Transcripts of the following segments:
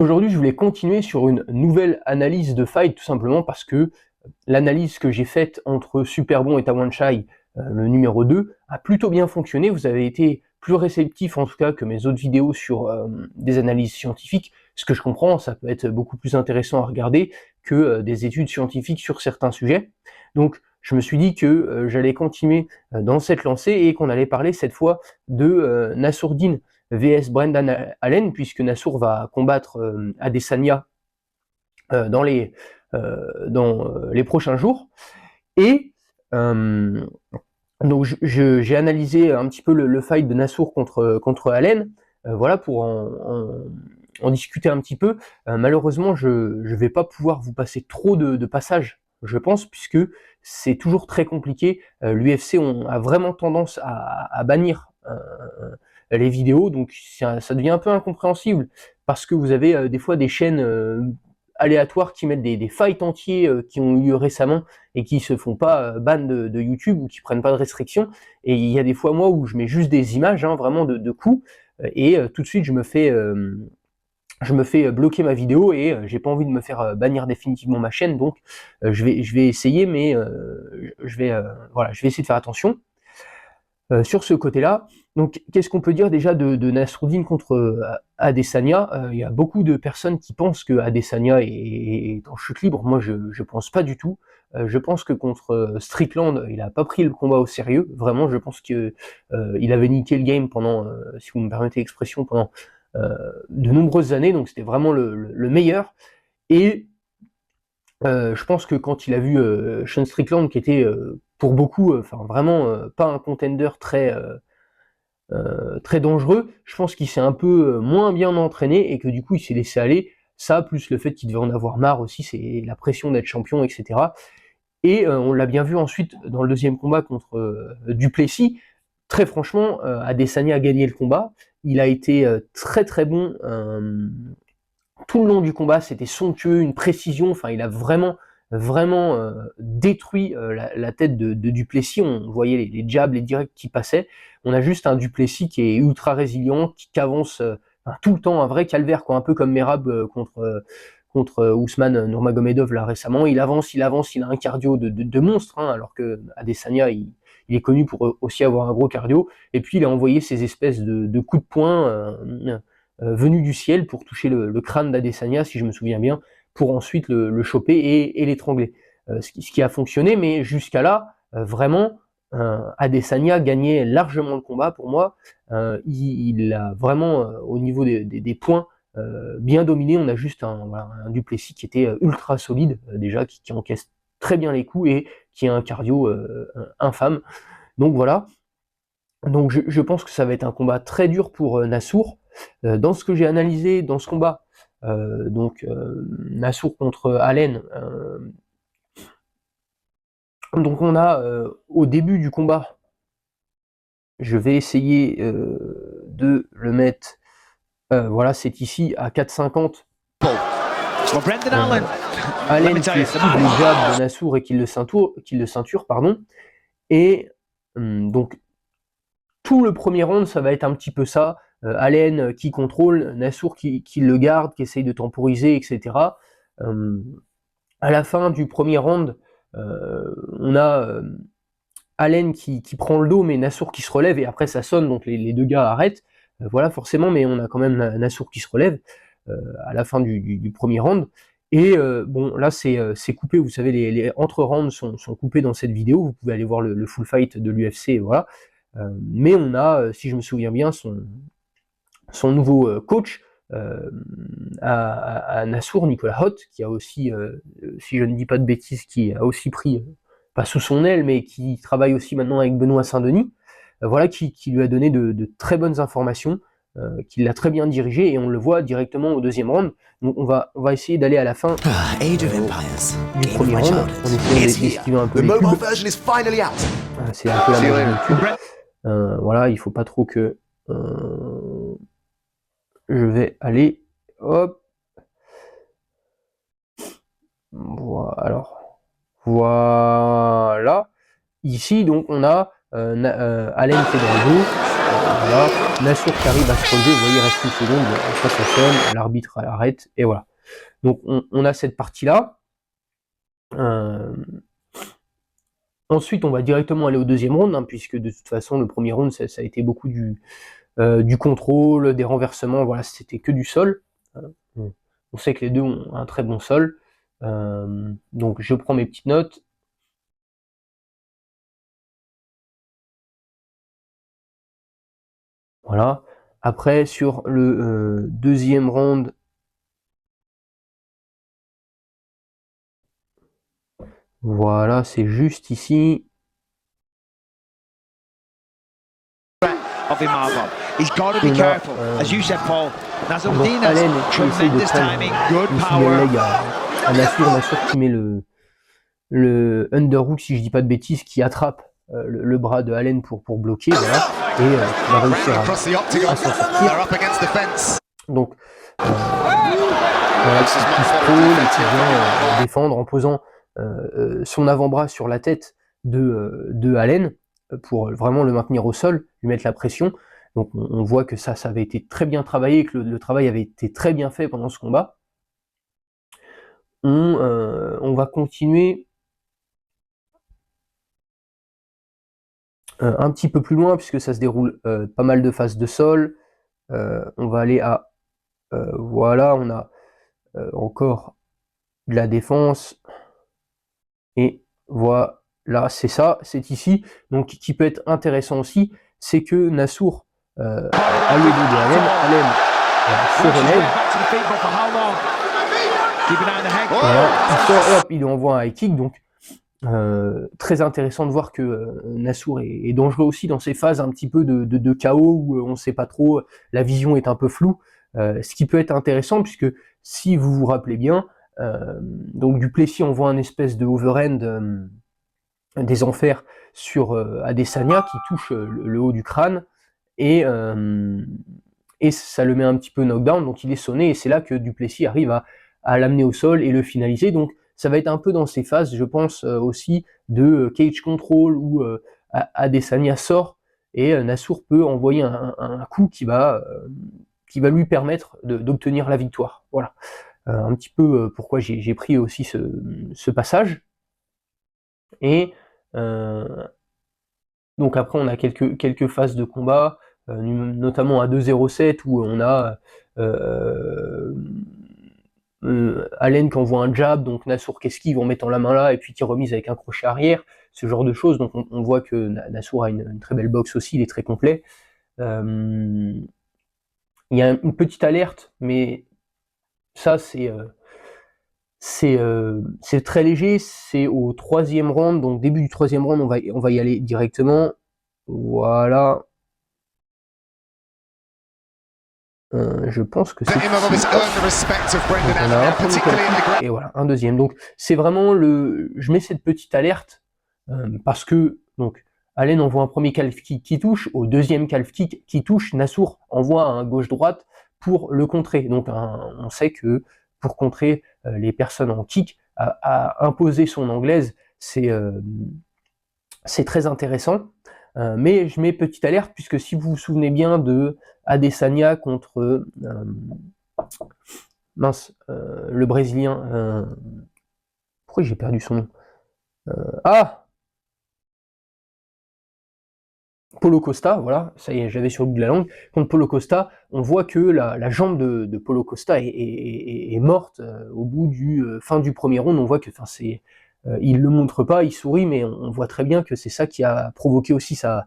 Aujourd'hui, je voulais continuer sur une nouvelle analyse de fight, tout simplement parce que l'analyse que j'ai faite entre Superbon et Tawanchai, le numéro 2, a plutôt bien fonctionné. Vous avez été plus réceptif en tout cas que mes autres vidéos sur des analyses scientifiques. Ce que je comprends, ça peut être beaucoup plus intéressant à regarder que des études scientifiques sur certains sujets. Donc je me suis dit que j'allais continuer dans cette lancée et qu'on allait parler cette fois de Nassourdine vs Brendan Allen, puisque Nassour va combattre Adesanya dans les prochains jours. Et donc j'ai analysé un petit peu le fight de Nassour contre Allen, voilà, pour en discuter un petit peu. Malheureusement, je ne vais pas pouvoir vous passer trop de passages, je pense, puisque c'est toujours très compliqué. L'UFC a vraiment tendance à bannir les vidéos, donc ça devient un peu incompréhensible, parce que vous avez des fois des chaînes aléatoires qui mettent des fights entiers qui ont eu lieu récemment et qui se font pas ban de YouTube ou qui prennent pas de restrictions. Et il y a des fois moi où je mets juste des images, hein, vraiment de coups, et tout de suite je me fais bloquer ma vidéo et j'ai pas envie de me faire bannir définitivement ma chaîne, donc je vais essayer, mais voilà, je vais essayer de faire attention sur ce côté-là. Donc, qu'est-ce qu'on peut dire déjà de Nassourdine contre Adesanya? Il y a beaucoup de personnes qui pensent que Adesanya est en chute libre. Moi, je pense pas du tout. Je pense que contre Strickland, il a pas pris le combat au sérieux. Vraiment, je pense que il avait niqué le game pendant, si vous me permettez l'expression, pendant de nombreuses années. Donc, c'était vraiment le meilleur. Et je pense que quand il a vu Sean Strickland, qui était pour beaucoup, enfin vraiment pas un contender très dangereux, je pense qu'il s'est un peu moins bien entraîné et que du coup il s'est laissé aller. Ça, plus le fait qu'il devait en avoir marre aussi, c'est la pression d'être champion, etc. Et on l'a bien vu ensuite dans le deuxième combat contre Duplessis. Très franchement, Adesanya a gagné le combat. Il a été très très bon tout le long du combat, c'était somptueux, une précision, enfin il a vraiment détruit la tête de Duplessis. On voyait les jabs, les directs qui passaient. On a juste un Duplessis qui est ultra résilient, qui avance tout le temps, un vrai calvaire, quoi, un peu comme Merab contre Ousmane Nurmagomedov là récemment. Il avance, il a un cardio de monstre, hein, alors que Adesanya il est connu pour aussi avoir un gros cardio. Et puis il a envoyé ces espèces de coups de poing venu du ciel pour toucher le crâne d'Adesanya, si je me souviens bien, pour ensuite le choper et l'étrangler. Ce qui a fonctionné, mais jusqu'à là, vraiment, Adesanya gagnait largement le combat pour moi. Il a vraiment, au niveau des points, bien dominé. On a juste voilà, un Duplessis qui était ultra solide, déjà, qui encaisse très bien les coups et qui a un cardio infâme. Donc voilà. Donc je pense que ça va être un combat très dur pour Nassour. Dans ce que j'ai analysé dans ce combat, Nassour contre Allen, donc on a au début du combat, je vais essayer de le mettre, voilà, c'est ici à 4,50. Allen qui esquive les jabs de Nassour et qui le ceinture, pardon. Et donc tout le premier round, ça va être un petit peu ça. Allen qui contrôle, Nassour qui le garde, qui essaye de temporiser, etc. À la fin du premier round, on a Allen qui prend le dos, mais Nassour qui se relève, et après ça sonne, donc les deux gars arrêtent. Voilà, forcément, mais on a quand même Nassour qui se relève à la fin du premier round. Et bon, là c'est coupé, vous savez, les entre-rounds sont coupés dans cette vidéo, vous pouvez aller voir le full fight de l'UFC, voilà. Mais on a, si je me souviens bien, son nouveau coach à Nassour, Nicolas Hoth, qui a aussi, si je ne dis pas de bêtises, qui a aussi pris, pas sous son aile, mais qui travaille aussi maintenant avec Benoît Saint-Denis, voilà, qui lui a donné de très bonnes informations, qui l'a très bien dirigé, et on le voit directement au deuxième round. Donc on va essayer d'aller à la fin du premier round, en essayant d'esquiver un peu les cubes. C'est un peu la magie du cube. Voilà, il faut pas trop que je vais aller, hop, voilà, ici donc on a Allen qui est dans le dos, Voilà. Nassour qui arrive à se relever, vous voyez, il reste une seconde, ça sonne, l'arbitre arrête, et voilà. Donc on a cette partie-là. Ensuite, on va directement aller au deuxième round, hein, puisque de toute façon, le premier round, ça a été beaucoup du contrôle, des renversements, voilà, c'était que du sol. On sait que les deux ont un très bon sol. Donc je prends mes petites notes. Voilà. Après, sur le deuxième round, voilà, c'est juste ici. Of Imavov. He's got to be On a, careful. As you said, Paul, donc Nasruddin Allen has qui essaye de tremendous prendre timing, good une power. single leg à Nassour qui met le underhook, si je dis pas de bêtises, qui attrape le bras de Allen pour bloquer, voilà, et qui va réussir à s'en sortir. Donc voilà, c'est qui se prône et qui vient défendre en posant son avant-bras sur la tête de Allen pour vraiment le maintenir au sol, lui mettre la pression. Donc on voit que ça avait été très bien travaillé, que le travail avait été très bien fait pendant ce combat. On va continuer un petit peu plus loin, puisque ça se déroule pas mal de phases de sol. On va aller à... voilà, on a encore de la défense. Et voilà, c'est ça, c'est ici. Donc, qui peut être intéressant aussi, c'est que Nassour, à le dos de Allen se relève. Voilà, il sort, hop, il lui envoie un high kick. Donc, très intéressant de voir que Nassour est dangereux aussi dans ces phases un petit peu de chaos où on ne sait pas trop, la vision est un peu floue. Ce qui peut être intéressant, puisque si vous vous rappelez bien, donc Duplessis envoie un espèce de overhand des enfers sur Adesanya qui touche le haut du crâne et ça le met un petit peu knockdown, donc il est sonné et c'est là que Duplessis arrive à l'amener au sol et le finaliser. Donc ça va être un peu dans ces phases, je pense aussi, de cage control où Adesanya sort et Nassour peut envoyer un coup qui va lui permettre d'obtenir la victoire. Voilà. Un petit peu pourquoi j'ai pris aussi ce passage. Et donc après, on a quelques phases de combat, notamment à 2-0-7 où on a Allen qui envoie un jab, donc Nassour qui esquive en mettant la main là, et puis qui remise avec un crochet arrière, ce genre de choses. Donc on voit que Nassour a une très belle boxe aussi, il est très complet. Il y a une petite alerte, mais ça c'est très léger, c'est au troisième round, donc début du troisième round, on va y aller directement. Voilà. Je pense que c'est et voilà, un deuxième. Donc c'est vraiment je mets cette petite alerte parce que donc Allen envoie un premier calf kick qui touche, au deuxième calf kick qui touche, Nassour envoie un gauche-droite pour le contrer. Donc on sait que pour contrer les personnes en kick, à imposer son anglaise, c'est très intéressant. Mais je mets petite alerte, puisque si vous vous souvenez bien de Adesanya contre le Brésilien, pourquoi j'ai perdu son nom, Paulo Costa, voilà, ça y est, j'avais sur le bout de la langue. Contre Paulo Costa, on voit que la jambe de Paulo Costa est morte au bout du fin du premier round. On voit que, il le montre pas, il sourit, mais on voit très bien que c'est ça qui a provoqué aussi sa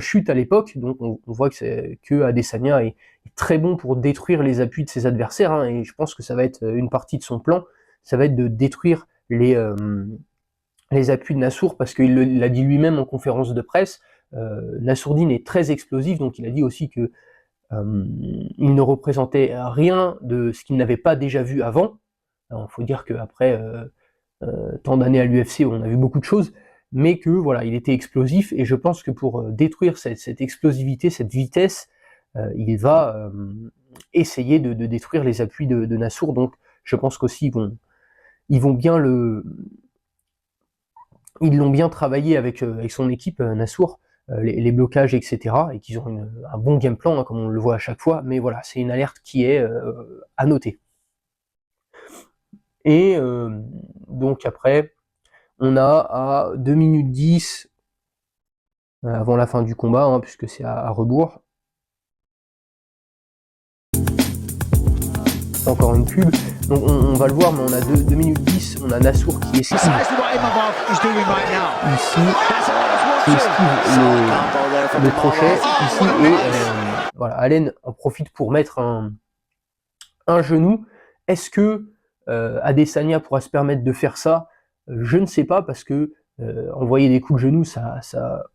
chute à l'époque. Donc on voit que Adesanya est très bon pour détruire les appuis de ses adversaires, hein, et je pense que ça va être une partie de son plan, ça va être de détruire les appuis de Nassour, parce qu'il l'a dit lui-même en conférence de presse. Nassourdine est très explosif, donc il a dit aussi que il ne représentait rien de ce qu'il n'avait pas déjà vu avant. Il faut dire qu'après tant d'années à l'UFC, on a vu beaucoup de choses, mais que voilà, il était explosif, et je pense que pour détruire cette explosivité, cette vitesse, il va essayer de détruire les appuis de Nassour. Donc je pense qu'aussi ils vont bien ils l'ont bien travaillé avec son équipe, Nassour, les blocages, etc. Et qu'ils ont un bon game plan, hein, comme on le voit à chaque fois. Mais voilà, c'est une alerte qui est à noter. Et donc après, on a à 2 minutes 10 avant la fin du combat, hein, puisque c'est à rebours. Encore une pub. Donc on va le voir, mais on a 2 minutes 10, on a Nassour qui esquive ici, qui esquive le crochet ici, et voilà, Allen en profite pour mettre un genou. Est-ce que Adesanya pourra se permettre de faire ça? Je ne sais pas, parce que envoyer des coups de genou, ça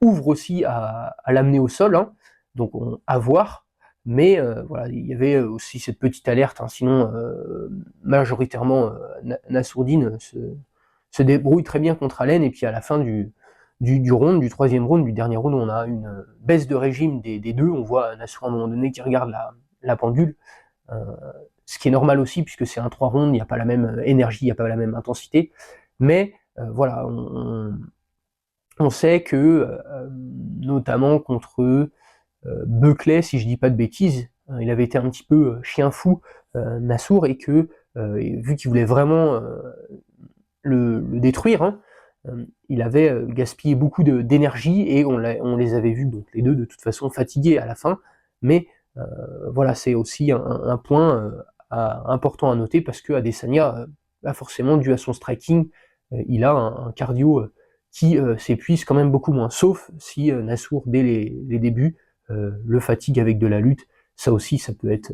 ouvre aussi à l'amener au sol, hein. Donc à voir. Mais voilà, il y avait aussi cette petite alerte, hein. Sinon, majoritairement, Nassourdine se débrouille très bien contre Allen, et puis à la fin du round, du troisième round, du dernier round, on a une baisse de régime des deux. On voit Nassour à un moment donné qui regarde la pendule, ce qui est normal aussi, puisque c'est un 3 rounds, il n'y a pas la même énergie, il n'y a pas la même intensité. Mais voilà, on sait que, notamment contre Buckley, si je dis pas de bêtises, il avait été un petit peu chien fou, Nassour, et que vu qu'il voulait vraiment le détruire, hein, il avait gaspillé beaucoup d'énergie, et on les avait vus, donc les deux de toute façon, fatigués à la fin. Mais voilà, c'est aussi un point important à noter, parce que Adesanya, forcément, dû à son striking, il a un cardio qui s'épuise quand même beaucoup moins, sauf si Nassour, dès les débuts, le fatigue avec de la lutte. Ça aussi, ça peut être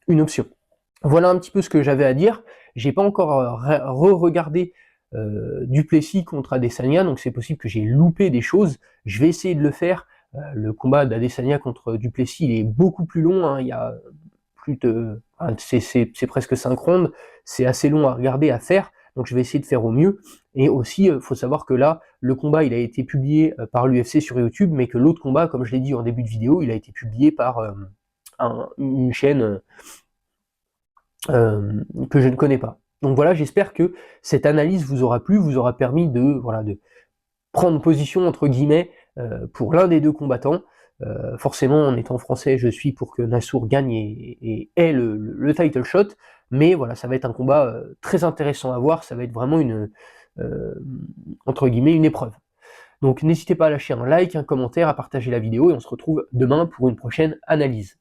une option. Voilà un petit peu ce que j'avais à dire. J'ai pas encore re-regardé Duplessis contre Adesanya, donc c'est possible que j'ai loupé des choses. Je vais essayer de le faire. Le combat d'Adesanya contre Duplessis, il est beaucoup plus long, hein. Il y a plus de... c'est presque 5 rondes. C'est assez long à regarder, à faire. Donc je vais essayer de faire au mieux. Et aussi, faut savoir que là, le combat, il a été publié par l'UFC sur YouTube, mais que l'autre combat, comme je l'ai dit en début de vidéo, il a été publié par une chaîne que je ne connais pas. Donc voilà, j'espère que cette analyse vous aura plu, vous aura permis de prendre position, entre guillemets, pour l'un des deux combattants. Forcément, en étant français, je suis pour que Nassour gagne et ait le title shot. Mais voilà, ça va être un combat très intéressant à voir. Ça va être vraiment entre guillemets, une épreuve. Donc n'hésitez pas à lâcher un like, un commentaire, à partager la vidéo, et on se retrouve demain pour une prochaine analyse.